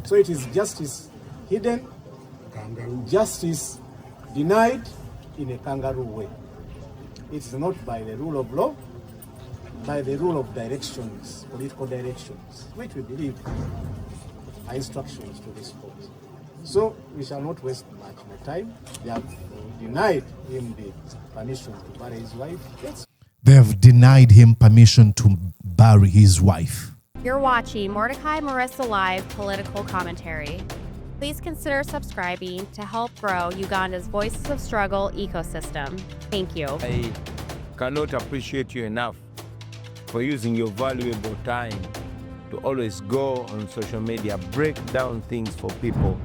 So it is justice hidden, justice denied in a kangaroo way. It is not by the rule of law, by the rule of directions, political directions, which we believe are instructions to this court. So we shall not waste much more time. They have denied him the permission to bury his wife. They have denied him permission to bury his wife. You're watching Mordecai Marissa Live Political Commentary. Please consider subscribing to help grow Uganda's Voices of Struggle ecosystem. Thank you. I cannot appreciate you enough for using your valuable time to always go on social media, break down things for people.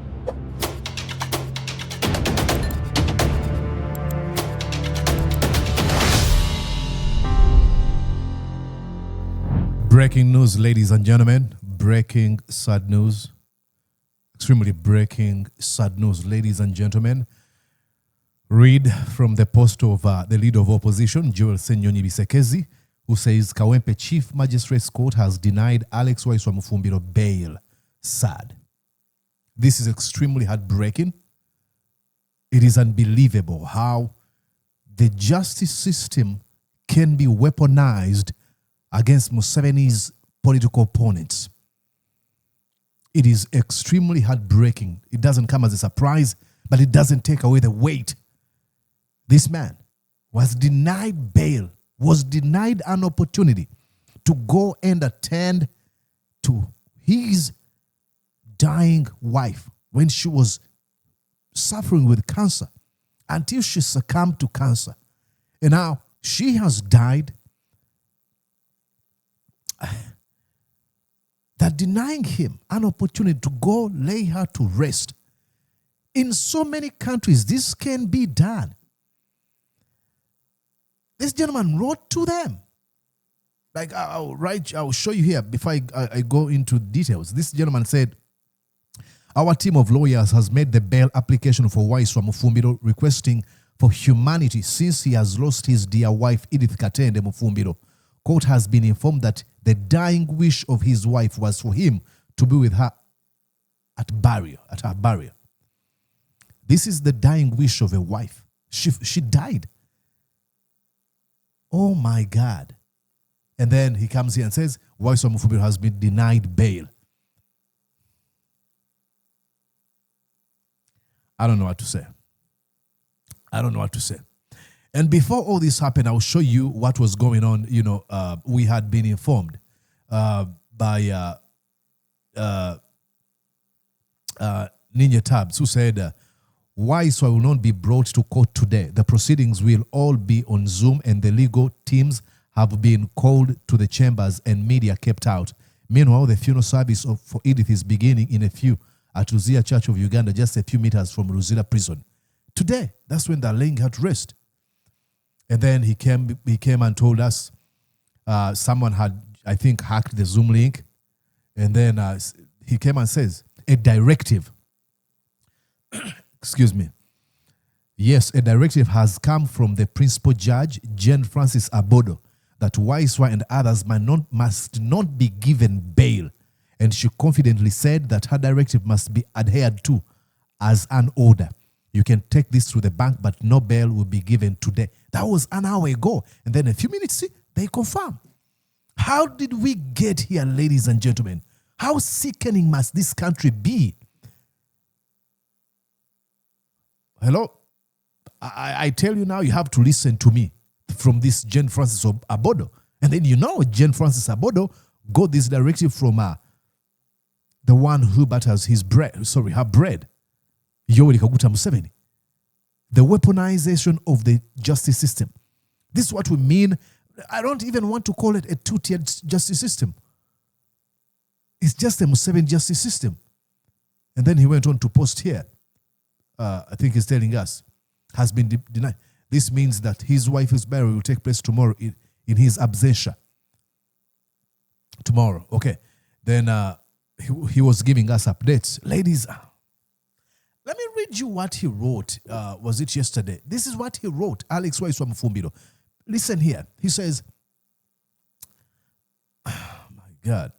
Breaking news, ladies and gentlemen. Breaking sad news. Extremely breaking sad news, ladies and gentlemen. Read from the post of the leader of opposition, Joel Senyonyi Bisekezi, who says Kawempe Chief Magistrate's Court has denied Alex Waiswa Mufumbiro bail. Sad. This is extremely heartbreaking. It is unbelievable how the justice system can be weaponized against Museveni's political opponents. It is extremely heartbreaking. It doesn't come as a surprise, but it doesn't take away the weight. This man was denied bail, was denied an opportunity to go and attend to his dying wife when she was suffering with cancer until she succumbed to cancer. And now she has died. That denying him an opportunity to go lay her to rest. In so many countries, this can be done. This gentleman wrote to them. Like I'll show you here before I go into details. This gentleman said, our team of lawyers has made the bail application for Waiswa Mufumbiro requesting for humanity since he has lost his dear wife Edith Katende Mufumbiro. Court has been informed that the dying wish of his wife was for him to be with her at her burial. This is the dying wish of a wife. She died. Oh my God. And then he comes here and says, Waiswa Mufumbiro has been denied bail. I don't know what to say. I don't know what to say. And before all this happened, I'll show you what was going on. You know, we had been informed by Ninja Tabs, who said, Waiswa will not be brought to court today. The proceedings will all be on Zoom and the legal teams have been called to the chambers and media kept out. Meanwhile, the funeral service for Edith is beginning in a few at Ruzia Church of Uganda, just a few meters from Ruzira Prison. Today, that's when they're laying her to rest. And then he came and told us someone had, I think, hacked the Zoom link. And then he came and says, a directive. Excuse me. Yes, a directive has come from the principal judge, Jane Francis Abodo, that Waiswa and others must not be given bail. And she confidently said that her directive must be adhered to as an order. You can take this to the bank, but no bail will be given today. That was an hour ago. And then a few minutes, they confirm. How did we get here, ladies and gentlemen? How sickening must this country be? Hello? I tell you now, you have to listen to me from this Jane Francis Abodo. And then you know Jane Francis Abodo got this directive from the one who butters her bread. Yoweri Kaguta Museveni. The weaponization of the justice system. This is what we mean. I don't even want to call it a two-tiered justice system. It's just a Museveni justice system. And then he went on to post here. I think he's telling us, has been denied. This means that his wife's burial will take place tomorrow in his absentia. Tomorrow, okay. Then he was giving us updates. Ladies, let me read you what he wrote. Was it yesterday? This is what he wrote, Alex Waiswa Mufumbiro. Listen here. He says, oh my God.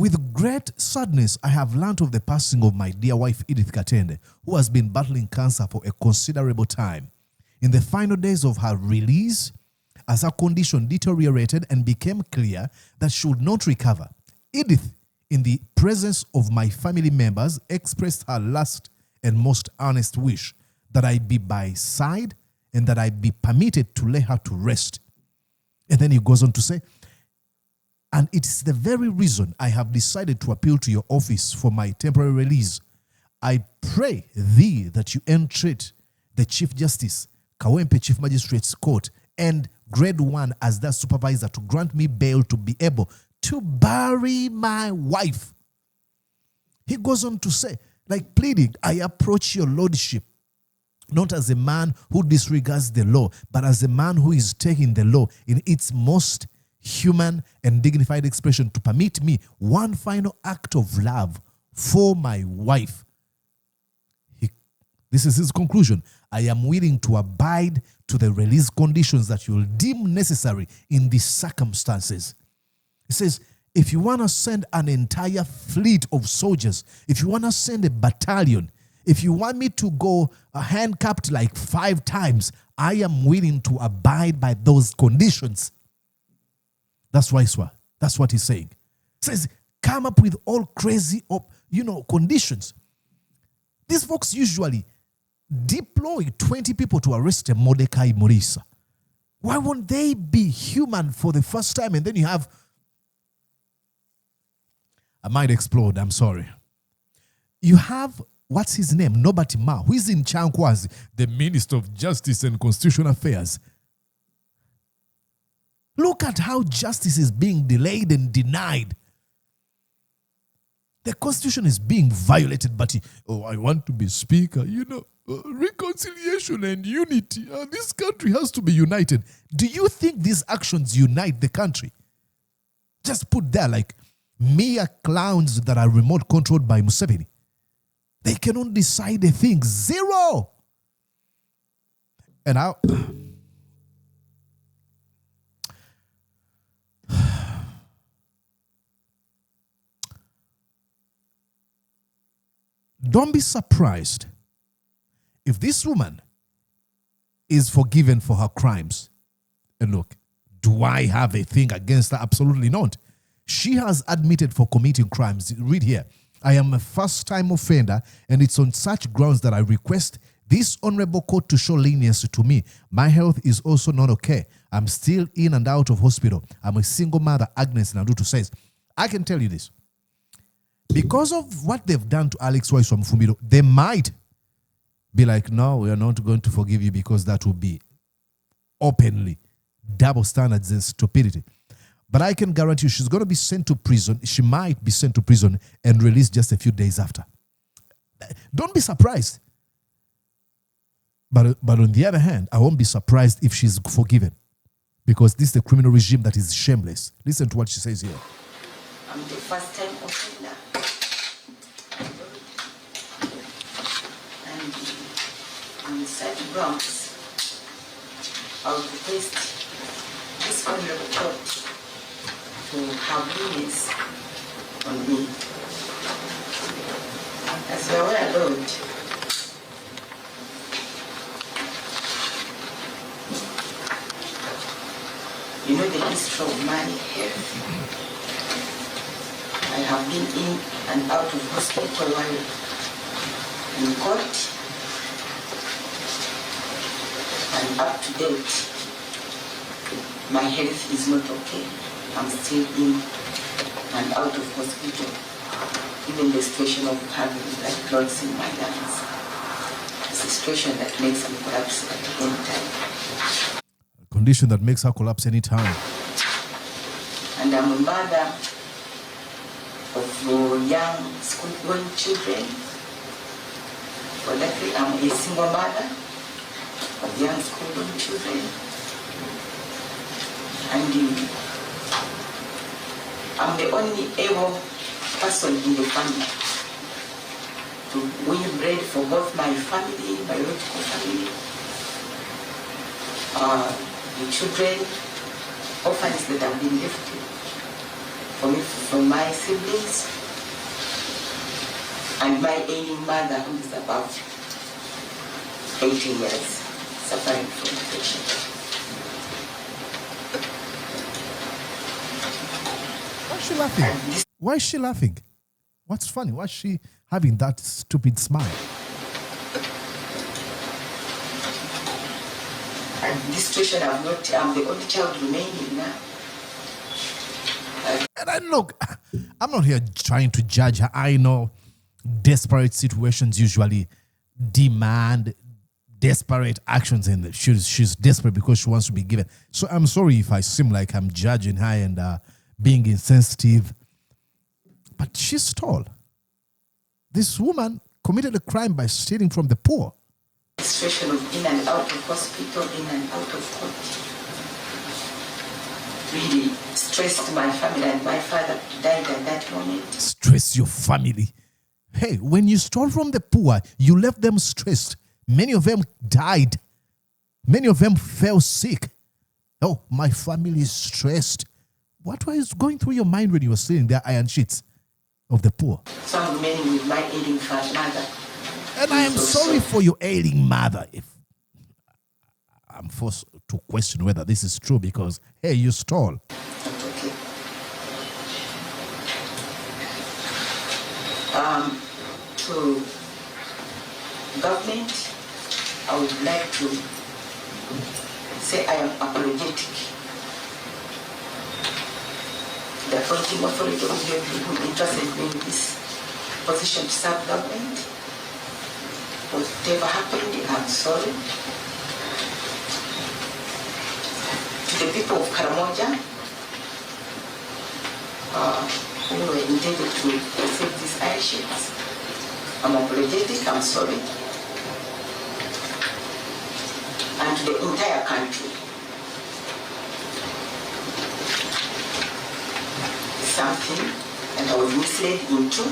With great sadness, I have learnt of the passing of my dear wife Edith Katende, who has been battling cancer for a considerable time. In the final days of her release, as her condition deteriorated and became clear that she would not recover, Edith, in the presence of my family members, expressed her last and most earnest wish that I be by her side and that I be permitted to lay her to rest. And then he goes on to say, and it's the very reason I have decided to appeal to your office for my temporary release. I pray thee that you entreat the Chief Justice, Kawempe Chief Magistrate's Court, and Grade 1 as their supervisor to grant me bail to be able to bury my wife. He goes on to say, like pleading, I approach your lordship not as a man who disregards the law, but as a man who is taking the law in its most human and dignified expression to permit me one final act of love for my wife. This is his conclusion. I am willing to abide to the release conditions that you will deem necessary in these circumstances. He says, if you want to send an entire fleet of soldiers, if you want to send a battalion, if you want me to go handcuffed like 5 times, I am willing to abide by those conditions. That's Waiswa. That's what he's saying. He says, come up with all crazy, conditions. These folks usually deploy 20 people to arrest a Mordecai Morisa. Why won't they be human for the first time? And then you have, I might explode, I'm sorry. You have, what's his name? Nobati Ma, who is in Chankwazi, the Minister of Justice and Constitutional Affairs. Look at how justice is being delayed and denied. The Constitution is being violated, but I want to be speaker, reconciliation and unity. This country has to be united. Do you think these actions unite the country? Just put there like mere clowns that are remote controlled by Museveni. They cannot decide a thing. Zero. And don't be surprised if this woman is forgiven for her crimes. And look, do I have a thing against her? Absolutely not. She has admitted for committing crimes. Read here. I am a first-time offender, and it's on such grounds that I request this honorable court to show leniency to me. My health is also not okay. I'm still in and out of hospital. I'm a single mother, Agnes Nandutu says. I can tell you this. Because of what they've done to Alex Waiswa Mufumbiro, they might be like, no, we are not going to forgive you because that will be openly double standards and stupidity. But I can guarantee you she's going to be sent to prison. She might be sent to prison and released just a few days after. Don't be surprised. But on the other hand, I won't be surprised if she's forgiven, because this is the criminal regime that is shameless. Listen to what she says here. I'm the first time offender. And on such grounds, I would request this honorable court to have lenience on me. As you are aware, Lord, you know the history of my health. I have been in and out of hospital while in court, and up to date, my health is not okay. I'm still in and out of hospital. Even the situation of having like clots in my lungs. It's a situation that makes me collapse at any time. A condition that makes her collapse any time. And I'm a mother of young school-going children. For that, I'm a single mother of young school-going children. And I'm the only able person in the family to win bread for both my family, biological family, the children, orphans that have been left from my siblings and my ailing mother, who is about 80 years, suffering from depression. Why is she laughing? Why is she laughing? What's funny? Why is she having that stupid smile? And this situation, I'm the only child remaining now. And I look, I'm not here trying to judge her. I know desperate situations usually demand desperate actions, and she's desperate because she wants to be given. So I'm sorry if I seem like I'm judging her and being insensitive, but she's tall. This woman committed a crime by stealing from the poor. Situation of in and out of hospital, in and out of court, really stressed my family, and my father died at that moment. Stress your family. Hey, when you stole from the poor, you left them stressed. Many of them died. Many of them fell sick. Oh, my family is stressed. What was going through your mind when you were stealing their iron sheets of the poor? So I'm remaining with my ailing mother. And I am sorry for your ailing mother. If I'm forced to question whether this is true because, hey, you stole. Okay. To government, I would like to say I am apologetic. The appointing authority of the people interested in this position to serve government. Whatever happened, I'm sorry. To the people of Karamoja, who were intended to receive these iron sheets, I'm apologetic, I'm sorry. And to the entire country. Something that I was misled into.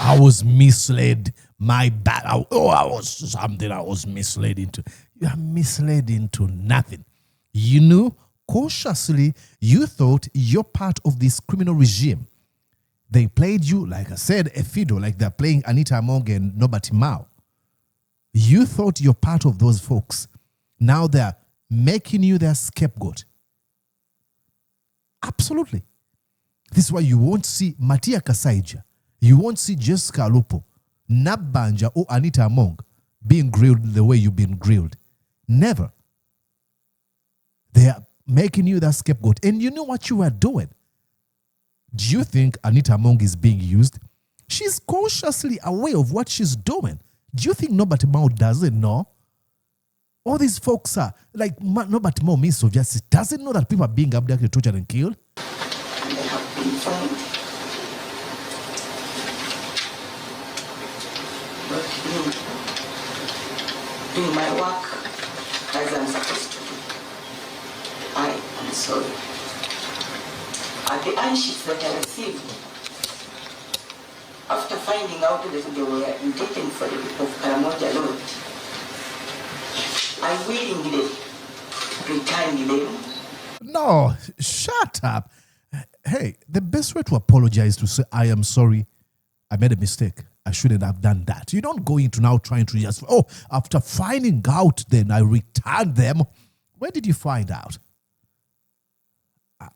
I was misled. My bad. I was misled into. You are misled into nothing. You knew cautiously, you thought you're part of this criminal regime. They played you, like I said, a fiddle, like they're playing Anita Among and Nobati Mao. You thought you're part of those folks. Now they're making you their scapegoat. Absolutely. This is why you won't see Matia Kasaija. You won't see Jessica Lupo, Nabanja, or Anita Among being grilled the way you've been grilled. Never. They are making you that scapegoat. And you know what you are doing. Do you think Anita Among is being used? She's consciously aware of what she's doing. Do you think Nobati Mao doesn't know? All these folks are like Nobati Mao, Minister of Justice, doesn't know that people are being abducted, tortured, and killed. And they have been found not doing my work as I'm supposed to do. I am sorry. The iron sheets that I received, after finding out that they were intended for the people of Karamoja Road, I willingly returned them. No, shut up. Hey, the best way to apologize is to say, I am sorry, I made a mistake. I shouldn't have done that. You don't go into now trying to just, after finding out, then I returned them. Where did you find out?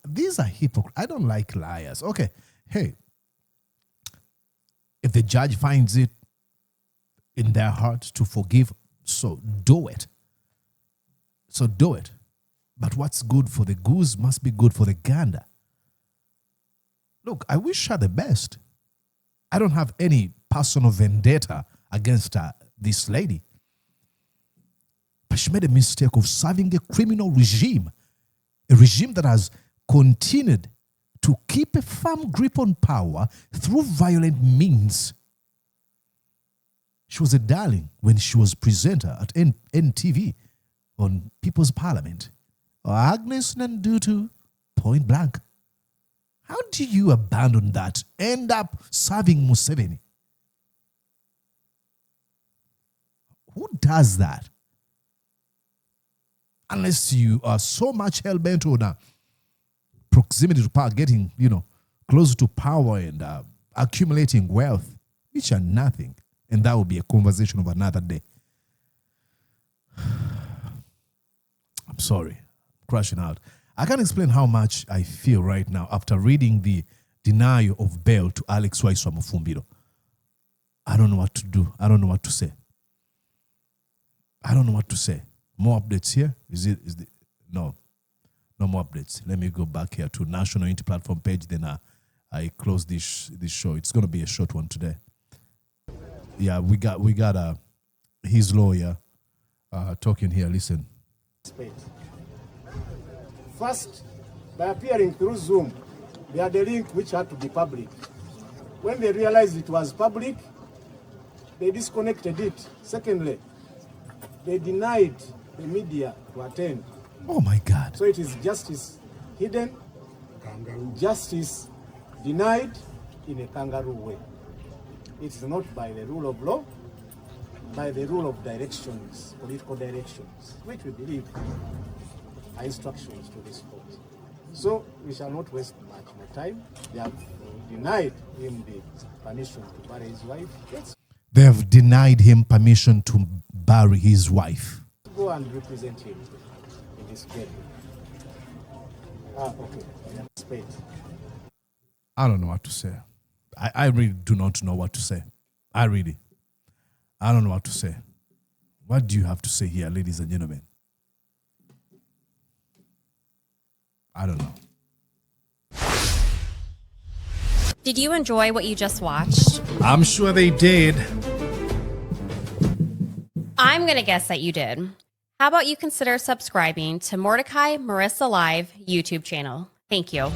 These are hypocrites. I don't like liars. Okay, hey, if the judge finds it in their heart to forgive, so do it. So do it. But what's good for the goose must be good for the gander. Look, I wish her the best. I don't have any personal vendetta against this lady. But she made a mistake of serving a criminal regime. A regime that has continued to keep a firm grip on power through violent means. She was a darling when she was presenter at NTV on People's Parliament. Agnes Nandutu, point blank. How do you abandon that? End up serving Museveni? Who does that? Unless you are so much hell-bent on proximity to power, getting, close to power and accumulating wealth, which are nothing. And that will be a conversation of another day. I'm sorry, I'm crashing out. I can't explain how much I feel right now after reading the denial of bail to Alex Waiswa Mufumbiro. I don't know what to do. I don't know what to say. I don't know what to say. More updates here? No more updates. Let me go back here to National Unity Platform page. Then I close this show. It's going to be a short one today. Yeah, we got his lawyer talking here. Listen. First, by appearing through Zoom, they had a link which had to be public. When they realized it was public, they disconnected it. Secondly, they denied the media to attend. Oh my God. So it is justice hidden, justice denied in a kangaroo way. It is not by the rule of law, by the rule of directions, political directions, which we believe are instructions to this court. So we shall not waste much more time. They have denied him the permission to bury his wife. Let's They have denied him permission to bury his wife. go and represent him in this case. Okay. Spade. I don't know what to say. I really do not know what to say. I don't know what to say. What do you have to say here, ladies and gentlemen? I don't know. Did you enjoy what you just watched? I'm sure they did. I'm going to guess that you did. How about you consider subscribing to Mordecai Marissa Live YouTube channel? Thank you.